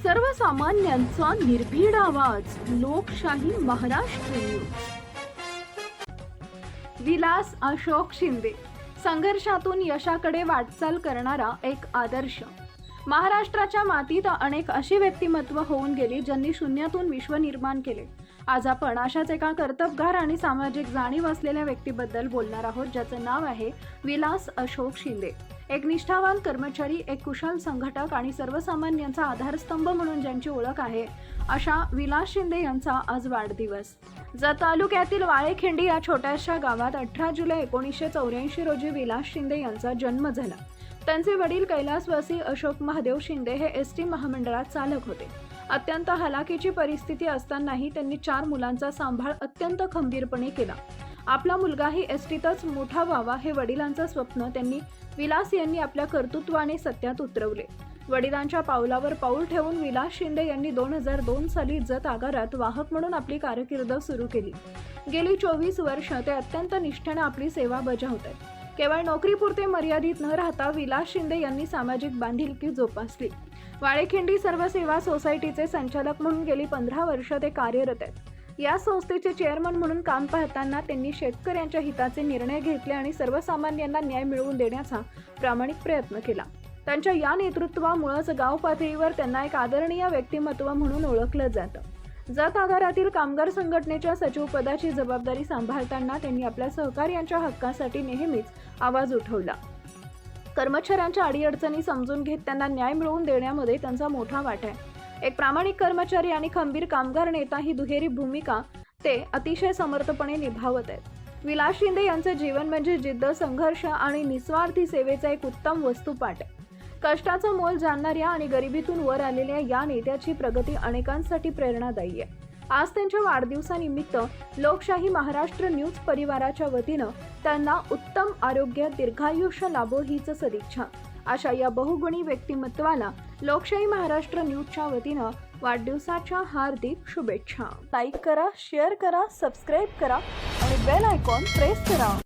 सर्वसामान्यांचा निर्भीड आवाज, लोकशाही महाराष्ट्र न्यूज. विलास अशोक शिंदे, संघर्षातून यशाकडे वाटचाल करणारा एक आदर्श. महाराष्ट्राच्या मातीत अनेक अशी व्यक्तिमत्व होऊन गेली ज्यांनी शून्यातून विश्व निर्माण केले. आज आपण अशाच एका कर्तबगार आणि सामाजिक जाणीव असलेल्या व्यक्तीबद्दल बोलणार आहोत, ज्याचं नाव आहे विलास अशोक शिंदे. एक निष्ठावान कर्मचारी, एक कुशल संघटक आणि सर्वसामान्यांचा आधारस्तंभ म्हणून ज्यांची ओळख आहे, अशा विलास शिंदे यांचा आज वाढदिवस. जत तालुक्यातील वाळेखिंडी या छोट्याशा गावात 18 जुलै 1984 रोजी विलास शिंदे यांचा जन्म झाला. त्यांचे वडील कैलासवासी अशोक महादेव शिंदे हे एसटी महामंडळात चालक होते. अत्यंत हलाखीची परिस्थिती असतानाही त्यांनी 4 मुलांचा सांभाळ अत्यंत खंबीरपणे केला. आपला मुलगाही एसटीतच मोठा व्हावा हे वडिलांचं स्वप्न त्यांनी विलास यांनी आपल्या कर्तृत्वाने सत्यात उतरवले. वडिलांच्या पावलावर पाऊल ठेवून विलास शिंदे यांनी 2002 साली जत आगारात वाहक म्हणून आपली कारकीर्द सुरू केली. गेली 24 वर्ष ते अत्यंत निष्ठेने आपली सेवा बजावतात. केवळ नोकरीपुरते मर्यादित न राहता विलास शिंदे यांनी सामाजिक बांधिलकी जोपासली. वाळेखिंडी सर्व सेवा सोसायटीचे संचालक म्हणून गेली 15 वर्ष ते कार्यरत आहेत. या संस्थेचे चेअरमन म्हणून काम पाहताना त्यांनी शेतकऱ्यांच्या हिताचे निर्णय घेतले आणि सर्वसामान्यांना न्याय मिळवून देण्याचा प्रामाणिक प्रयत्न केला. त्यांच्या या नेतृत्वामुळेच गाव पातळीवर त्यांना एक आदरणीय व्यक्तिमत्व म्हणून ओळखलं जातं. जत आगारातील कामगार संघटनेच्या सचिवपदाची जबाबदारी सांभाळताना त्यांनी आपल्या सहकार्यांच्या हक्कासाठी नेहमीच आवाज उठवला. कर्मचाऱ्यांच्या अडीअडचणी समजून घेत त्यांना न्याय मिळवून देण्यामध्ये त्यांचा मोठा वाटा आहे. एक प्रामाणिक कर्मचारी आणि खंबीर कामगार नेता ही दुहेरी भूमिका ते अतिशय समर्थपणे निभावत आहेत. विलास शिंदे यांचे जीवन म्हणजे जिद्द, संघर्ष आणि निस्वार्थी सेवेचा एक उत्तम वस्तुपाठ आहे. कष्टाचं मोल जाणणाऱ्या आणि गरिबीतून वर आलेल्या या नेत्याची प्रगती अनेकांसाठी प्रेरणादायी आहे. आज त्यांच्या वाढदिवसानिमित्त लोकशाही महाराष्ट्र न्यूज परिवाराच्या वतीनं त्यांना उत्तम आरोग्य, दीर्घायुष्य लाभो हीच सदिच्छा. अशा या बहुगुणी व्यक्तिमत्वाला लोकशाही महाराष्ट्र न्यूजच्या वतीनं वाढदिवसाच्या हार्दिक शुभेच्छा. लाईक करा, शेअर करा, सबस्क्राईब करा आणि बेल आयकॉन प्रेस करा.